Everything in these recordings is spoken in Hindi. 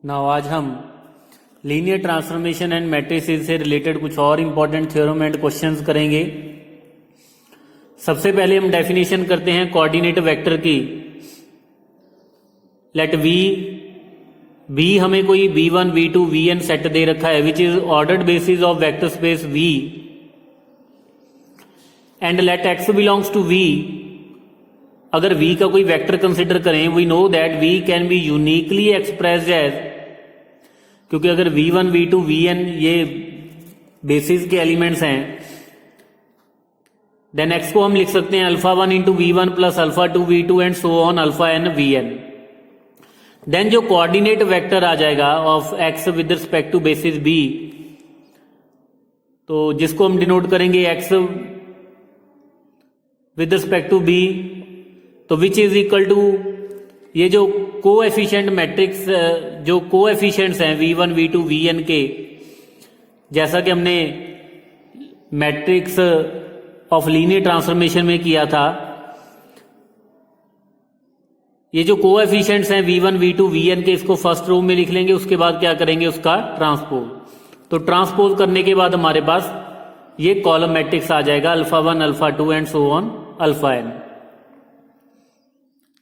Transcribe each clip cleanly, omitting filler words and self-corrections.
नाउ आज हम लीनियर ट्रांसफॉर्मेशन एंड मैट्रिसेस से रिलेटेड कुछ और इंपॉर्टेंट थ्योरम एंड क्वेश्चंस करेंगे। सबसे पहले हम डेफिनेशन करते हैं कोऑर्डिनेट वेक्टर की। लेट वी हमें कोई v1 v2 vn सेट दे रखा है which is ordered basis of vector space v and let x belongs to v। अगर v का कोई वेक्टर कंसिडर करें, we know that v can be uniquely expressed as, क्योंकि अगर v1 v2 vn ये बेसिस के एलिमेंट्स हैं, देन x को हम लिख सकते हैं alpha 1 into v1 plus alpha 2 v2 and so on alpha n vn। Then जो कोऑर्डिनेट वेक्टर आ जाएगा of x with respect to basis b, तो जिसको हम डिनोट करेंगे x with respect to b, तो विच इज इक्वल टू ये जो कोएफिशिएंट मैट्रिक्स जो कोएफिशिएंट्स हैं v1 v2 vn के, जैसा कि हमने मैट्रिक्स ऑफ लीनियर ट्रांसफॉर्मेशन में किया था, ये जो कोएफिशिएंट्स हैं v1 v2 vn के, इसको फर्स्ट रो में लिख लेंगे। उसके बाद क्या करेंगे, उसका ट्रांसपोज। तो ट्रांसपोज करने के बाद हमारे पास ये कॉलम मैट्रिक्स आ जाएगा alpha 1 alpha 2 and so on alpha n।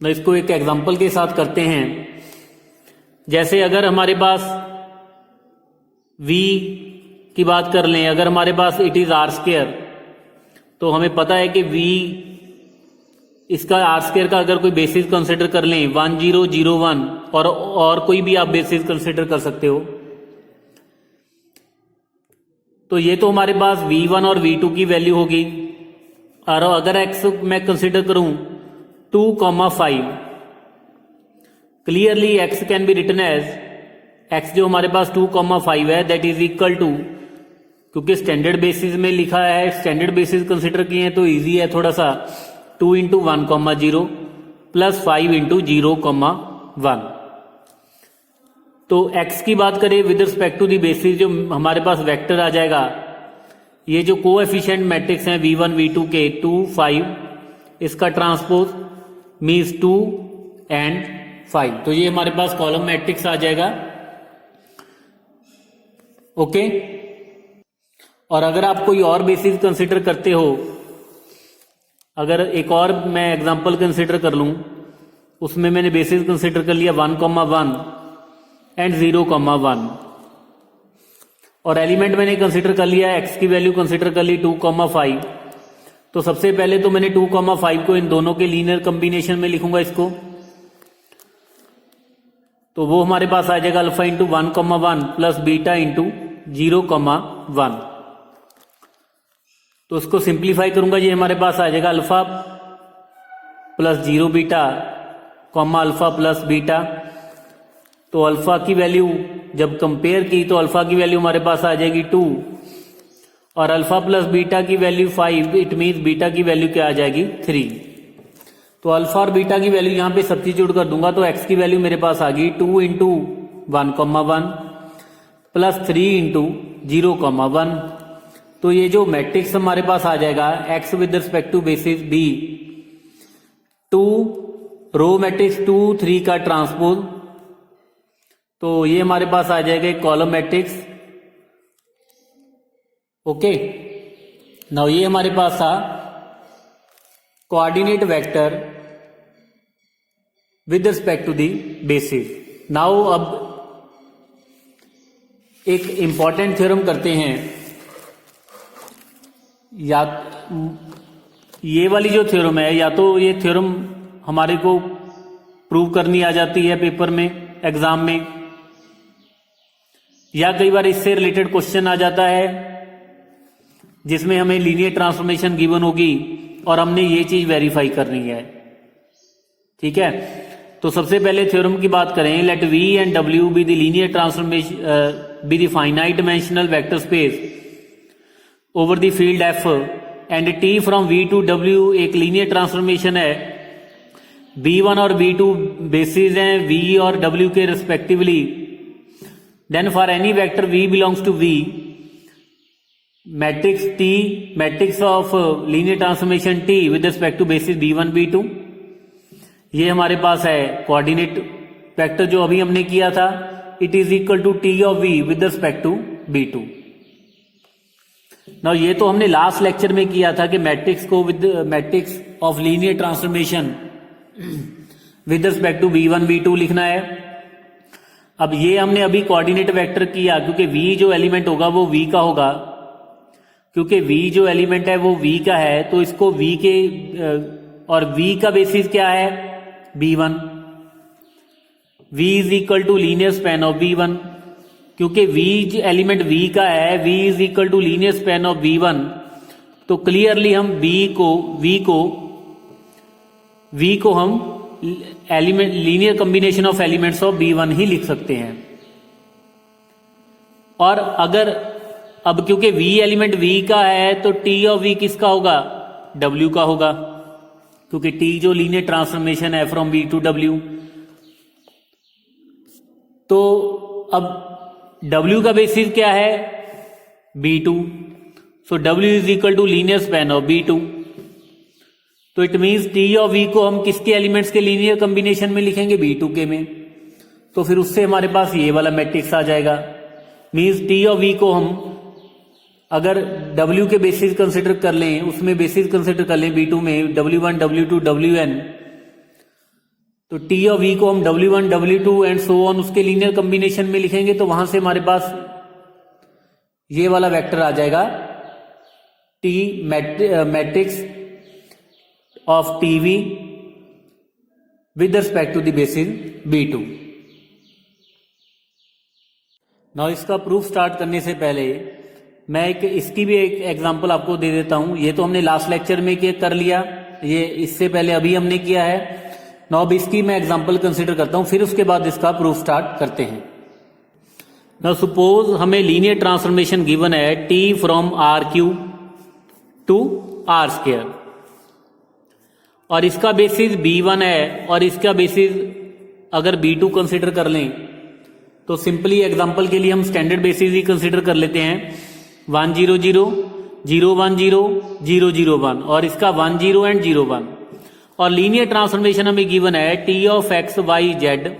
तो इसको एक एग्जांपल के साथ करते हैं। जैसे अगर हमारे पास v की बात कर लें, अगर हमारे पास इट इज आर स्क्वायर, तो हमें पता है कि v इसका आर स्क्वायर का अगर कोई बेसिस कंसिडर कर लें 1 0 0 1 और कोई भी आप बेसिस कंसिडर कर सकते हो, तो ये तो हमारे पास v1 और v2 की वैल्यू होगी। और अगर x मैं कंसिडर करूं 2,5, clearly x can be written as x जो हमारे पास 2,5 है दैट इज इक्वल टू, क्योंकि स्टैंडर्ड बेसिस में लिखा है, स्टैंडर्ड बेसिस कंसिडर किए हैं तो इजी है थोड़ा सा, 2 इंटू 1,0 प्लस 5 इंटू 0,1। तो x की बात करें with respect to the basis, जो हमारे पास वेक्टर आ जाएगा, ये जो कोएफिशिएंट मैट्रिक्स हैं v1 v2 के 2 5, इसका ट्रांसपोज मीन्स 2 एंड 5, तो ये हमारे पास कॉलम मैट्रिक्स आ जाएगा। ओके। और अगर आप कोई और बेसिस कंसिडर करते हो, अगर एक और मैं एग्जांपल कंसिडर कर लूं, उसमें मैंने बेसिस कंसिडर कर लिया 1,1 एंड 0,1, और एलिमेंट मैंने कंसिडर कर लिया, x की वैल्यू कंसिडर कर ली 2,5। तो सबसे पहले तो मैंने 2,5 को इन दोनों के लीनियर कॉम्बिनेशन में लिखूंगा इसको, तो वो हमारे पास आ जाएगा alpha into 1,1 plus beta into 0,1। तो उसको सिंप्लीफाई करूंगा, ये हमारे पास आ जाएगा alpha plus 0 beta comma alpha plus beta. तो अल्फा की वैल्यू जब कंपेयर की तो अल्फा की वैल्यू हमारे पास आ जाएगी 2 और अल्फा प्लस बीटा की वैल्यू 5, इट मीन्स बीटा की वैल्यू क्या आ जाएगी 3। तो अल्फा और बीटा की वैल्यू यहां पे सब्स्टिट्यूट कर दूंगा, तो एक्स की वैल्यू मेरे पास आ गई 2 इंटू 1,1 प्लस 3 इंटू 0,1। तो ये जो मैट्रिक्स हमारे पास आ जाएगा x with respect to basis b, 2 row matrix 2 3 का ट्रांसपोज, तो ये हमारे पास आ जाएगा एक कॉलम मैट्रिक्स। ओके। नाउ ये हमारे पास था coordinate vector with respect to the basis. Now अब एक इंपॉर्टेंट थ्योरम करते हैं। या ये वाली जो थ्योरम है, या तो ये थ्योरम हमारे को प्रूव करनी आ जाती है पेपर में, एग्जाम में, या कई बार इससे रिलेटेड क्वेश्चन आ जाता है जिसमें हमें लीनियर ट्रांसफॉर्मेशन गिवन होगी और हमने ये चीज वेरीफाई करनी है। ठीक है। तो सबसे पहले थ्योरम की बात करें, let v and w be the linear transformation be the finite dimensional vector space over the field f and t from v to w एक लीनियर ट्रांसफॉर्मेशन है। v1 और v2 बेसिस हैं v और w के respectively. Then for any vector v belongs to v, matrix t, matrix of linear transformation t with respect to basis b1 b2, ये हमारे पास है कोऑर्डिनेट वेक्टर जो अभी हमने किया था it is equal to T of V with respect to B2। Now ये तो हमने लास्ट लेक्चर में किया था कि मैट्रिक्स को with matrix of linear transformation with respect to V1 V2 लिखना है। अब ये हमने अभी कोऑर्डिनेट वेक्टर किया, क्योंकि V जो एलिमेंट होगा वो V का होगा, क्योंकि V जो एलिमेंट है वो V का है, तो इसको V के और V का बेसिस क्या है B1। V is equal to linear span of V1, क्योंकि V एलिमेंट V का है, V is equal to linear span of V1, तो क्लियरली हम V को हम element linear combination of elements of B1 ही लिख सकते हैं। और अगर अब क्योंकि V एलिमेंट V का है तो T ऑफ V किसका होगा, W का होगा, क्योंकि T जो लीनियर ट्रांसफॉर्मेशन है फ्रॉम V टू W। तो अब W का बेसिस क्या है B2, so W is equal to linear span of B2। तो it means T of V को हम किसके एलिमेंट्स के लीनियर कॉम्बिनेशन में लिखेंगे B2 के में, तो फिर उससे हमारे पास ये वाला मैट्रिक्स आ जाएगा। मीन्स T ऑफ V को हम अगर W के बेसिस कंसिडर कर लें, उसमें बेसिस कंसिडर कर लें B2 में W1 W2 Wn, तो T ऑफ V को हम W1 W2 and so on उसके लीनियर कॉम्बिनेशन में लिखेंगे, तो वहां से हमारे पास ये वाला वेक्टर आ जाएगा T matrix of TV with respect to the basis B2। Now इसका प्रूफ स्टार्ट करने से पहले मैं इसकी भी एक एग्जांपल आपको दे देता हूं। ये तो हमने लास्ट लेक्चर में कर लिया, ये इससे पहले अभी हमने किया है। नाउ अब इसकी मैं एग्जांपल कंसिडर करता हूं, फिर उसके बाद इसका प्रूफ स्टार्ट करते हैं। नाउ सपोज हमें लीनियर ट्रांसफॉर्मेशन गिवन है T from R³ to R², और इसका बेसिस B1 है और इसका बेसिस अगर B2 कंसिडर कर लें, तो सिंपली एग्जांपल के लिए हम स्टैंडर्ड बेसिस ही कंसिडर कर लेते हैं 1 0 0 0 1 0 0 0 1, और इसका 1 0 एंड 0 1। और लीनियर ट्रांसफॉर्मेशन हमें गिवन है T of X Y Z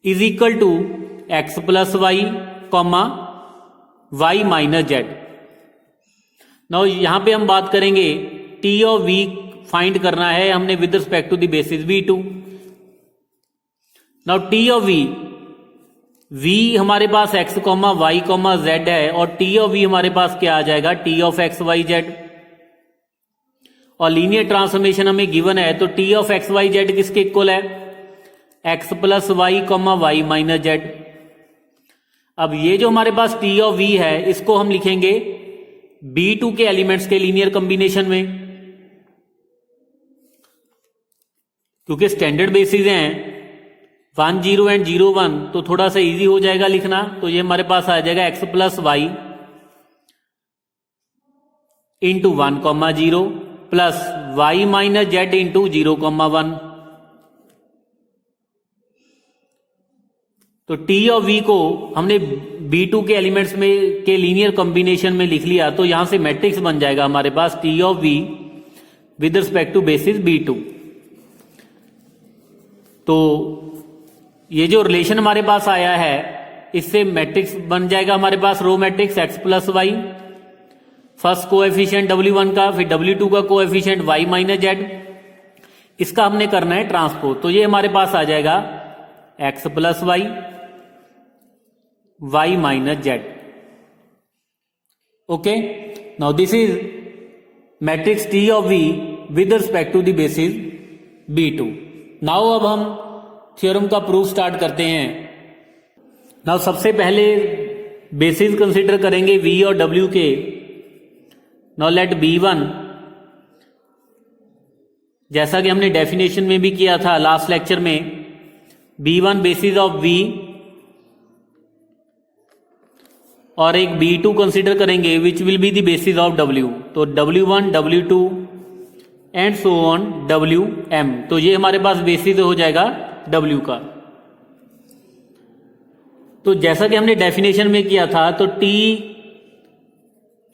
is equal to X plus Y comma Y minus Z। Now यहां पे हम बात करेंगे T ऑफ V फाइंड करना है हमने with respect to the basis V2। Now T of V हमारे पास X comma Y comma Z है, और T ऑफ V हमारे पास क्या आ जाएगा T of X Y Z। और लीनियर ट्रांसफॉर्मेशन हमें गिवन है, तो T of X Y Z किसके इक्वल है X plus Y comma Y minus Z। अब ये जो हमारे पास T ऑफ V है, इसको हम लिखेंगे B2 के एलिमेंट्स के लीनियर कॉम्बिनेशन में, क्योंकि स्टैंडर्ड बेसिस हैं 1 0 एंड 0 1, तो थोड़ा सा इजी हो जाएगा लिखना। तो ये हमारे पास आ जाएगा X plus Y into 1 comma 0 plus Y minus Z into 0 comma 1। तो T ऑफ V को हमने B2 के एलिमेंट्स में के लीनियर कॉम्बिनेशन में लिख लिया, तो यहां से मैट्रिक्स बन जाएगा हमारे पास T of V with respect to basis B2। तो ये जो रिलेशन हमारे पास आया है, इससे मैट्रिक्स बन जाएगा हमारे पास row matrix X plus Y, first coefficient W1 का, फिर W2 का कोएफिशिएंट Y माइनस Z, इसका हमने करना है ट्रांसपोज। तो ये हमारे पास आ जाएगा X plus Y minus Z। Okay, now this is matrix T of V with respect to the basis B2। Now अब हम थ्योरम का प्रूफ स्टार्ट करते हैं। नाउ सबसे पहले बेसिस कंसीडर करेंगे V और W के। नाउ लेट B1, जैसा कि हमने डेफिनेशन में भी किया था लास्ट लेक्चर में, B1 बेसिस ऑफ V, और एक B2 कंसीडर करेंगे which will be the basis of W। तो W1 W2 and so on WM, तो ये हमारे पास बेसिस हो जाएगा W का। तो जैसा कि हमने डेफिनेशन में किया था, तो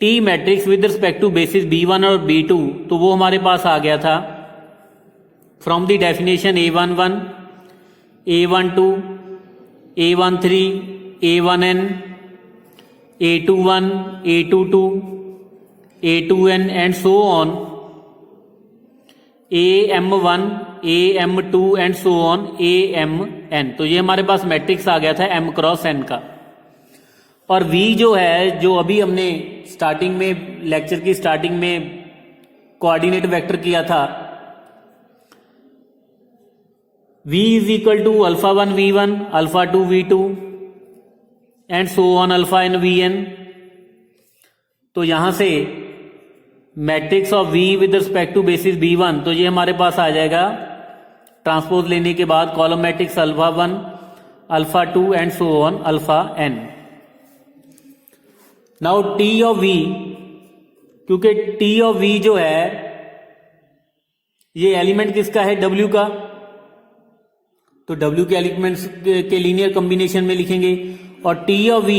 T matrix with respect to basis B1 और B2, तो वो हमारे पास आ गया था from the definition A11 A12, A13, A1n, A21, A22, A2n and so on, AM1, AM2 and so on AMN। तो ये हमारे पास मैट्रिक्स आ गया था M क्रॉस N का। और V जो है, जो अभी हमने स्टार्टिंग में लेक्चर की स्टार्टिंग में कोऑर्डिनेट वेक्टर किया था, V is equal to α1 V1, α2 V2 and so on αn Vn। तो यहां से matrix of V with respect to basis B1, तो ये हमारे पास आ जाएगा ट्रांसपोज लेने के बाद column matrix α1, α2 and so on αn। Now T of V, क्योंकि T ऑफ V जो है ये एलिमेंट किसका है, W का, तो W के एलिमेंट्स के लीनियर कॉम्बिनेशन में लिखेंगे। और T ऑफ V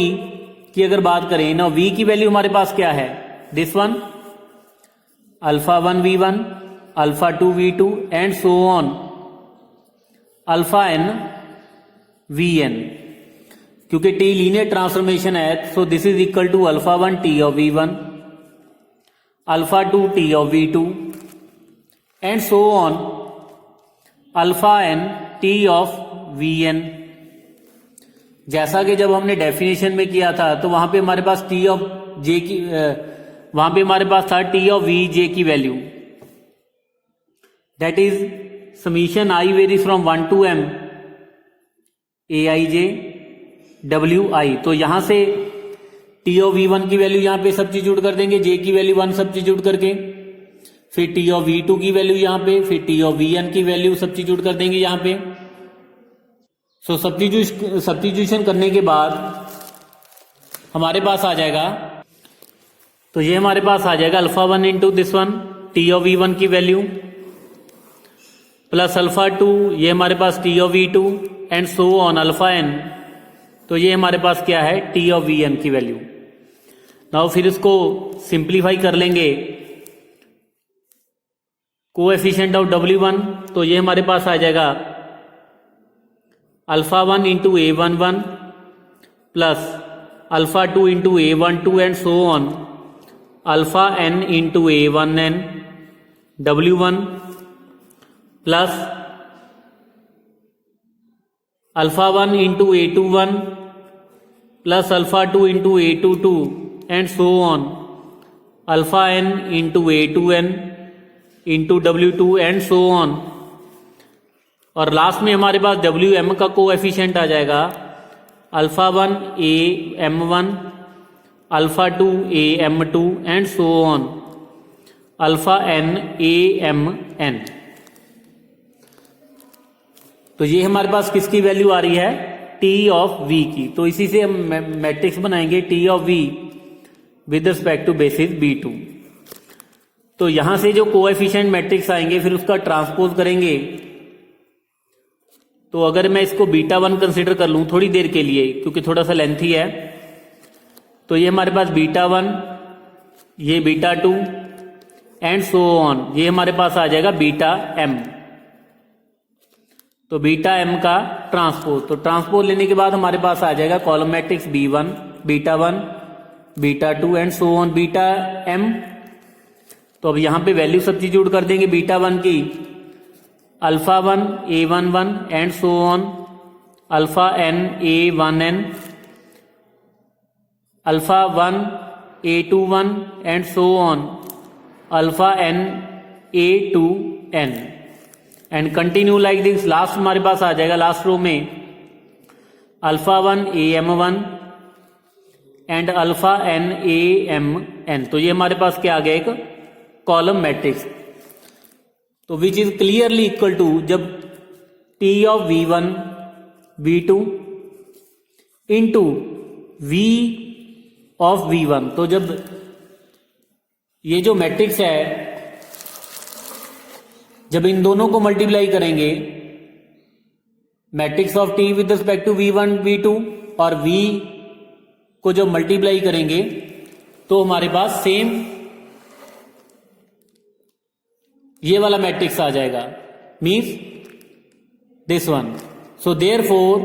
की अगर बात करें ना, V की वैल्यू हमारे पास क्या है, this one, α1 V1, α2 V2 and so on αn Vn। क्योंकि T लीनियर ट्रांसफॉर्मेशन है, so this is equal to α1 T of V1, α2 T of V2 and so on αn T of Vn। जैसा कि जब हमने डेफिनेशन में किया था तो वहां पे हमारे पास T ऑफ J की वहां पे हमारे पास था T ऑफ V J की value, that is summation I varies from 1 to M Aij Wi। तो यहां से T ऑफ V1 की वैल्यू यहां पे सब्स्टिट्यूट कर देंगे, J की वैल्यू 1 सब्स्टिट्यूट करके, फिर T ऑफ V2 की वैल्यू यहां पे, फिर T ऑफ Vn की वैल्यू सब्स्टिट्यूट कर देंगे यहां पे। सो सब्स्टिट्यूशन करने के बाद हमारे पास आ जाएगा, तो ये हमारे पास आ जाएगा α1 into this one T of V1 की वैल्यू प्लस α2, ये हमारे पास T of V2 and so on αn। तो ये हमारे पास क्या है, T ऑफ Vn की वैल्यू। नाउ फिर इसको सिंप्लीफाई कर लेंगे, कोएफिशिएंट ऑफ W1, तो ये हमारे पास आ जाएगा α1 into A11 plus α2 into A12 and so on αn into A1n W1 plus α1 into A21 plus α2 into A22 and so on αn into A2n into W2 and so on. और लास्ट में हमारे पास Wm का कोएफिशिएंट आ जाएगा α1 AM1, α2 AM2 and so on αn AMN। तो ये हमारे पास किसकी वैल्यू आ रही है, T ऑफ V की। तो इसी से हम मैट्रिक्स बनाएंगे T of V with respect to basis B2। तो यहां से जो कोएफिशिएंट मैट्रिक्स आएंगे फिर उसका ट्रांसपोज करेंगे। तो अगर मैं इसको β1 कंसिडर कर लूं थोड़ी देर के लिए, क्योंकि थोड़ा सा लेंथी है, तो ये हमारे पास β1, ये β2 एंड सो ऑन, ये हमारे पास आ जाएगा βm। तो βm का ट्रांसपोज, तो ट्रांसपोज लेने के बाद हमारे पास आ जाएगा column matrix B1, β1, β2 and so on βm। तो अब यहां पे वैल्यू सब्स्टिट्यूट कर देंगे β1 की, α1 A11 and so on αn A1n, α1 A21 and so on αn A2n and continue like this. Last हमारे पास आ जाएगा लास्ट रो में α1 AM1 एंड αn AMN। तो ये हमारे पास क्या आ गया, एक कॉलम मैट्रिक्स। तो which is clearly equal to, जब T of V1 V2 into V of V1, तो जब ये जो मैट्रिक्स है जब इन दोनों को मल्टीप्लाई करेंगे, matrix of T with respect to V1 V2 और V को जब मल्टीप्लाई करेंगे तो हमारे पास सेम ये वाला मैट्रिक्स आ जाएगा, means this one. So therefore,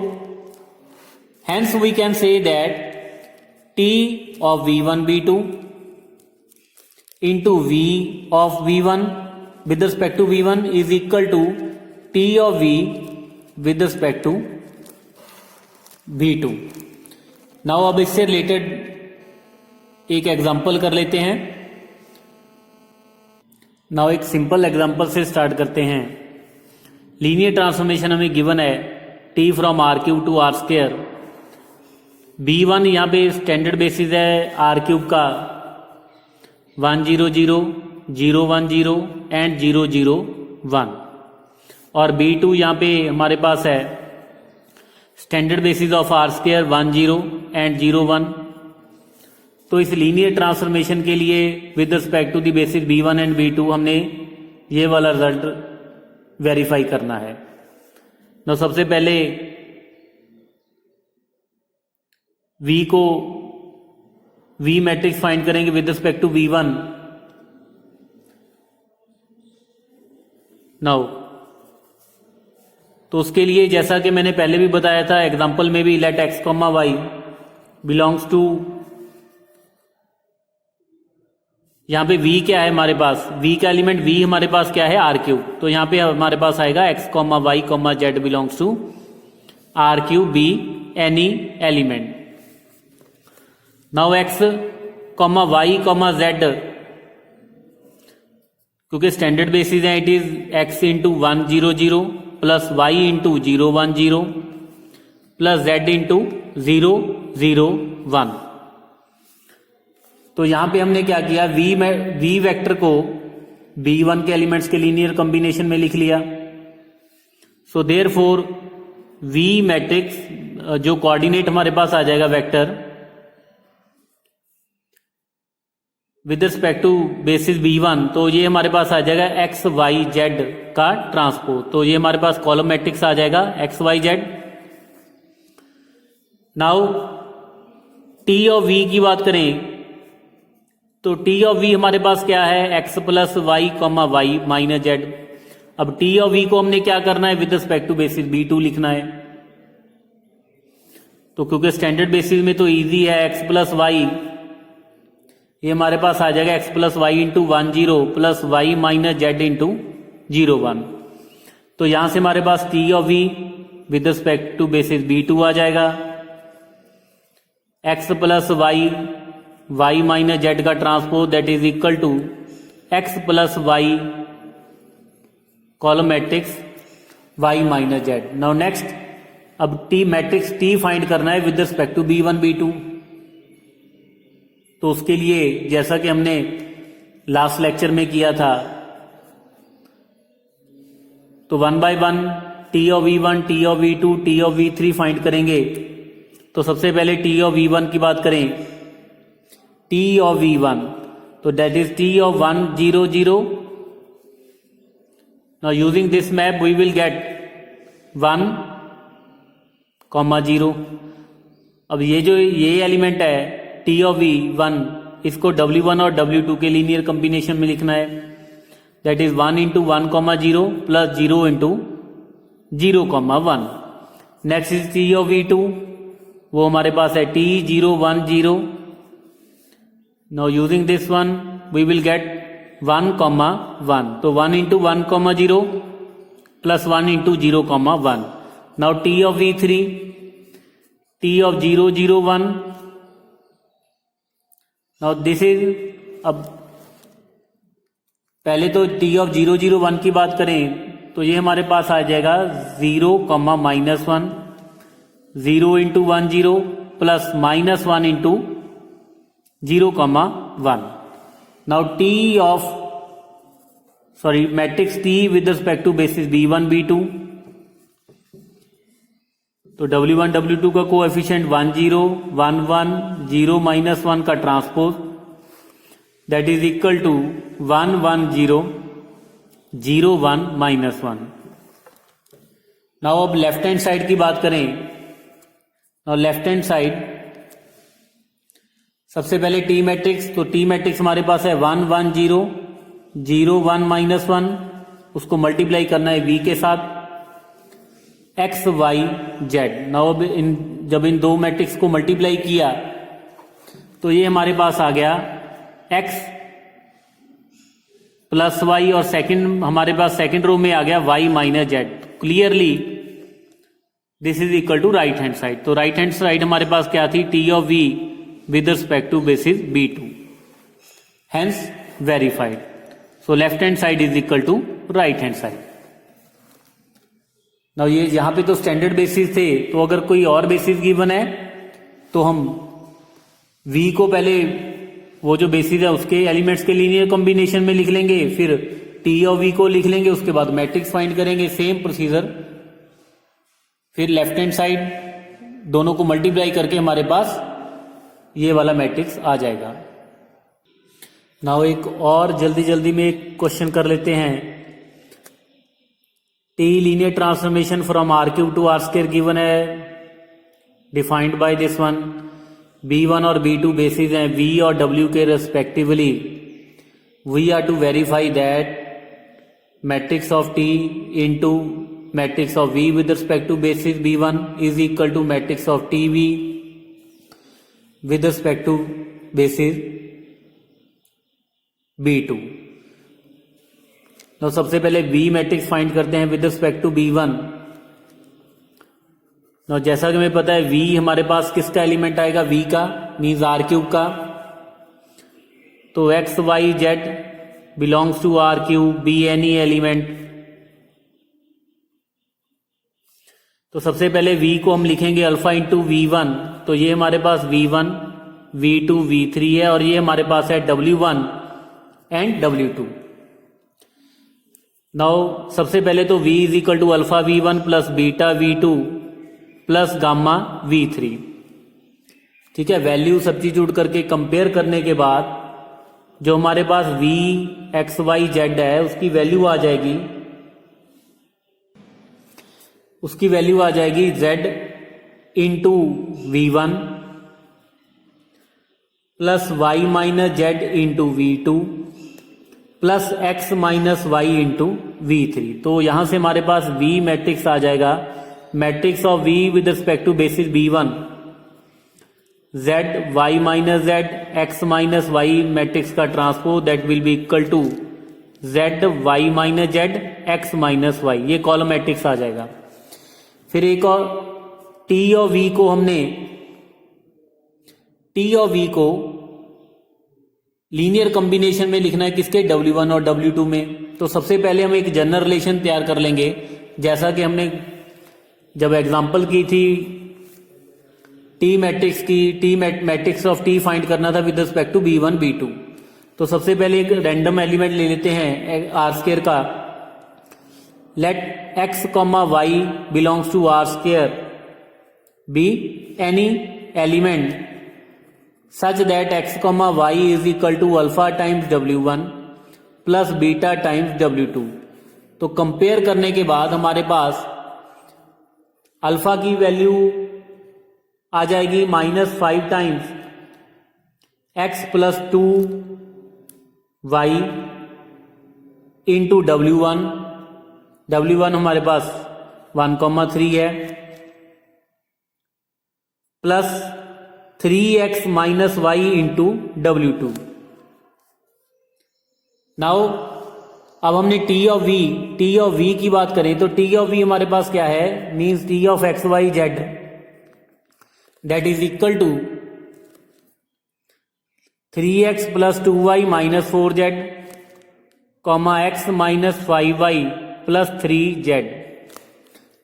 hence we can say that T of V1 V2 into V of V1 with respect to V1 is equal to T of V with respect to V2. Now अब इससे रिलेटेड एक एग्जाम्पल कर लेते हैं. नाउ एक सिंपल एग्जाम्पल से स्टार्ट करते हैं. लीनियर ट्रांसफॉर्मेशन हमें गिवन है T from R cube to R square. B1 यहाँ पे स्टैंडर्ड बेसिस है आर क्यूब का 1 0 0 0 1 0 एंड 0 0 1, और B2 यहाँ पे हमारे पास है standard basis of R square 1 0 and 0 1. तो इस लीनियर ट्रांसफॉर्मेशन के लिए with respect to the basis B1 and B2 हमने ये वाला रिजल्ट वेरीफाई करना है. तो सबसे पहले V को V मैट्रिक्स फाइंड करेंगे with respect to V1. Now तो उसके लिए जैसा कि मैंने पहले भी बताया था एग्जांपल में भी, let x, y belongs to, यहां पे V क्या है हमारे पास, V का एलिमेंट V हमारे पास क्या है आर क्यूब. तो यहां पे हमारे पास आएगा x, y, z belongs to R cube B any element. Now x, y, z क्योंकि स्टैंडर्ड बेसिस है, it is x into 1 0 0 plus y into 0 1 0 plus z into 0 0 1. तो यहां पे हमने क्या किया, v वेक्टर को B1 के एलिमेंट्स के लीनियर कॉम्बिनेशन में लिख लिया. सो देयरफॉर V मैट्रिक्स जो कोऑर्डिनेट हमारे पास आ जाएगा vector with respect to basis B1, तो ये हमारे पास आ जाएगा x y z का ट्रांसपोज. तो ये हमारे पास कॉलम मैट्रिक्स आ जाएगा x y z. Now T of V की बात करें तो T ऑफ V हमारे पास क्या है, x plus Y Y minus z. अब T ऑफ V को हमने क्या करना है, with respect to basis B2 लिखना है. तो क्योंकि स्टैंडर्ड बेसिस में तो इजी है, x प्लस वाई ये हमारे पास आ जाएगा x plus Y into 1 0 plus Y minus Z into 0 1. तो यहां से हमारे पास T of V with respect to basis B2 आ जाएगा. x plus Y minus Z का transpose that is equal to x plus Y column matrix y minus Z. Now next, अब T मैट्रिक्स T फाइंड करना है with respect to B1 B2. तो उसके लिए जैसा कि हमने लास्ट लेक्चर में किया था, तो 1 by 1 T of V1, T of V2, T of V3 find करेंगे. तो सबसे पहले T ऑफ V1 की बात करें, T ऑफ V1 तो that is T of 1 0 0. Now using this map we will get 1 0. अब ये जो ये एलिमेंट है T ऑफ V1, इसको W1 और W2 के लीनियर कॉम्बिनेशन में लिखना है. That is 1 into 1 0 plus 0 into 0 1. Next is T of V2, वो हमारे पास है T 0 1 0. Now using this one we will get 1 1. तो 1 into 1 0 plus 1 into 0 1. Now T of V3, T of 0 0 1. Now this is, अब पहले तो T ऑफ 0 0 1 की बात करें तो ये हमारे पास आ जाएगा 0 minus 1, 0 into 1 0 plus minus 1 into 0 1. Now T of matrix T with respect to basis B1 B2. तो W1 W2 का कोएफिशिएंट 1 0 1 1 0 माइनस 1 का transpose that is equal to 1 1 0 0 1 minus 1. Now अब लेफ्ट हैंड साइड की बात करें. नाउ लेफ्ट हैंड साइड सबसे पहले T मैट्रिक्स, तो T मैट्रिक्स हमारे पास है 1 1 0 0 1 माइनस 1. उसको मल्टीप्लाई करना है V के साथ. X Y Z. नाउ जब इन दो मैट्रिक्स को मल्टीप्लाई किया तो ये हमारे पास आ गया एक्स प्लस वाई, और सेकंड हमारे पास सेकंड रो में आ गया Y minus Z. Clearly this is equal to right hand side. तो राइट हैंड साइड हमारे पास क्या थी, T of V with respect to basis B2, hence verified. So left hand side is equal to right hand side. Now ये यहां पे तो स्टैंडर्ड बेसिस थे, तो अगर कोई और बेसिस गिवन है तो हम V को पहले वो जो बेसिस है उसके एलिमेंट्स के लीनियर कॉम्बिनेशन में लिख लेंगे, फिर टी ऑफ वी को लिख लेंगे, उसके बाद मैट्रिक्स फाइंड करेंगे, सेम प्रोसीजर। फिर लेफ्ट हैंड साइड दोनों को मल्टीप्लाई करके हमारे पास ये वाला मैट्रिक्स आ जाएगा। नाउ एक और जल्दी जल्दी में एक क्वेश्चन कर लेते हैं। T linear transformation from R cube to R square given है, defined by this one. B1 और B2 बेसिस हैं V और W के respectively. We are to verify that matrix of T into matrix of V with respect to basis B1 is equal to matrix of TV with respect to basis B2। तो सबसे पहले V मैट्रिक्स फाइंड करते हैं विद रिस्पेक्ट टू B1। तो जैसा कि हमें पता है V हमारे पास किसका एलिमेंट आएगा, V का, मीन्स आर क्यूब का। तो X Y Z belongs to R cube, be any element. तो सबसे पहले V को हम लिखेंगे अल्फा इंटू V1। तो ये हमारे पास V1, V2, V3 है, और ये हमारे पास है W1 एंड W2। नाउ सबसे पहले तो V is equal to alpha V1 plus beta V2 plus gamma V3। ठीक है, वैल्यू सब्स्टिट्यूट करके कंपेयर करने के बाद जो हमारे पास V एक्स वाई जेड है उसकी वैल्यू आ जाएगी, Z into V1 plus Y minus Z into V2 plus X minus Y into V3। तो यहां से हमारे पास V मैट्रिक्स आ जाएगा, matrix of V with respect to basis B1, Z Y minus Z X minus Y matrix का transpose, that will be equal to Z Y minus Z X minus Y। ये कॉलम मैट्रिक्स आ जाएगा। फिर एक और T और V को हमने लीनियर कॉम्बिनेशन में लिखना है, किसके, W1 और W2 में। तो सबसे पहले हम एक जनरल रिलेशन तैयार कर लेंगे, जैसा कि हमने जब एग्जांपल की थी T मैट्रिक्स की, T matrix of T find करना था with respect to B1 B2। तो सबसे पहले एक रैंडम एलिमेंट ले लेते हैं आर स्क्वायर का। Let x comma Y belongs to R square be any element such that x comma Y is equal to alpha times W1 plus beta times W2। तो कंपेयर करने के बाद हमारे पास अल्फा की वैल्यू आ जाएगी -5 times x plus 2 Y into W1 हमारे पास 1,3 है, plus 3x minus Y into W2। Now अब हमने T ऑफ V की बात करें तो T ऑफ V हमारे पास क्या है, means T of X Y Z, that is equal to 3x plus 2y minus 4z comma x minus 5y plus 3z।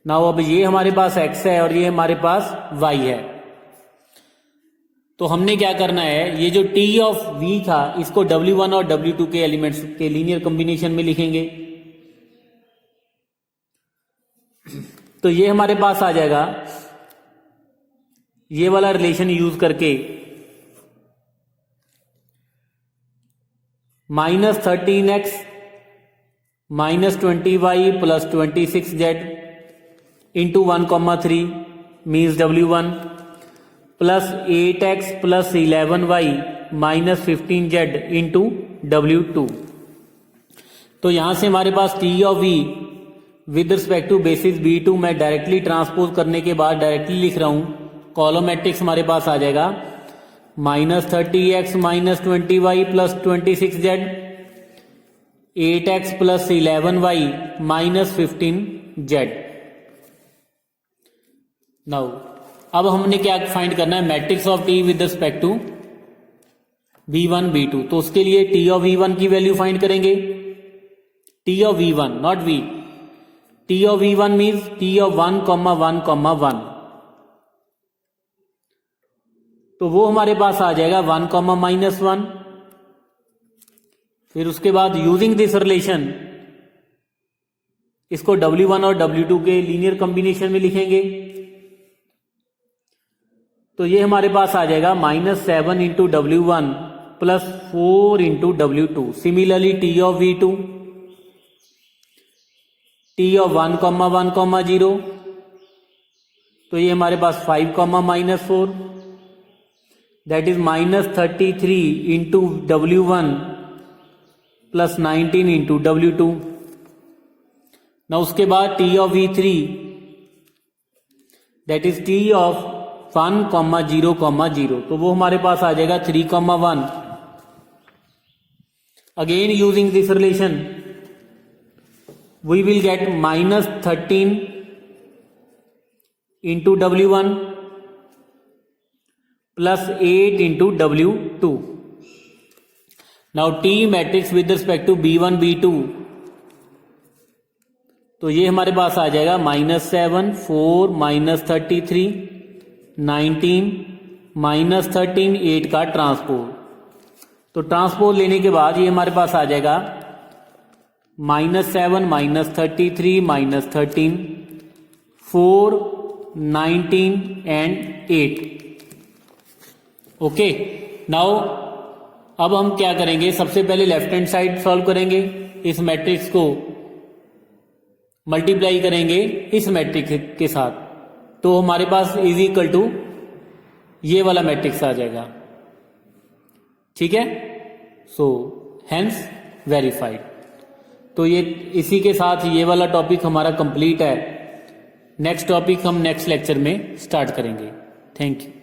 Now अब ये हमारे पास x है और ये हमारे पास y है। तो हमने क्या करना है, ये जो T ऑफ V था इसको W1 और W2 के एलिमेंट्स के लीनियर कॉम्बिनेशन में लिखेंगे। तो ये हमारे पास आ जाएगा, ये वाला रिलेशन यूज करके -13x minus 20y plus 26z into 1,3 means W1 plus 8x plus 11y minus 15z into W2। तो यहां से हमारे पास T of V with respect to basis B2 मैं डायरेक्टली ट्रांसपोज करने के बाद डायरेक्टली लिख रहा हूं, कॉलम मैट्रिक्स हमारे पास आ जाएगा -30x - 20y + 26z, 8x + 11y - 15z। Now अब हमने क्या फाइंड करना है, matrix of T with respect to V1 B2। तो उसके लिए T ऑफ V1 की वैल्यू फाइंड करेंगे, T of V1 not V, T of V1 means T of 1, 1, 1। तो वो हमारे पास आ जाएगा 1, -1। फिर उसके बाद यूजिंग दिस रिलेशन इसको W1 और W2 के लीनियर कॉम्बिनेशन में लिखेंगे। तो ये हमारे पास आ जाएगा -7 × W1 + 4 × W2। Similarly T of V2, T of 1, 1, 0। तो ये हमारे पास 5, -4, दैट इज -33 × W1 + 19 × W2। ना उसके बाद T of V3, that is T of 1, 0, 0। तो वो हमारे पास आ जाएगा 3, 1। Again using this relation we will get -13 × W1 + 8 × W2। Now T matrix with respect to B1 B2, तो ये हमारे पास आ जाएगा -7, 4, -33, 19, -13, 8 का ट्रांसपोज। तो ट्रांसपोज लेने के बाद ये हमारे पास आ जाएगा -7, -33, -13, 4, 19 एंड 8। ओके, नाउ अब हम क्या करेंगे, सबसे पहले लेफ्ट हैंड साइड सॉल्व करेंगे, इस मैट्रिक्स को मल्टीप्लाई करेंगे इस मैट्रिक्स के साथ, तो हमारे पास इज इक्वल टू ये वाला मैट्रिक्स आ जाएगा। ठीक है, सो हेंस वेरीफाइड। तो ये इसी के साथ ये वाला टॉपिक हमारा कंप्लीट है। नेक्स्ट टॉपिक हम नेक्स्ट लेक्चर में स्टार्ट करेंगे। Thank you.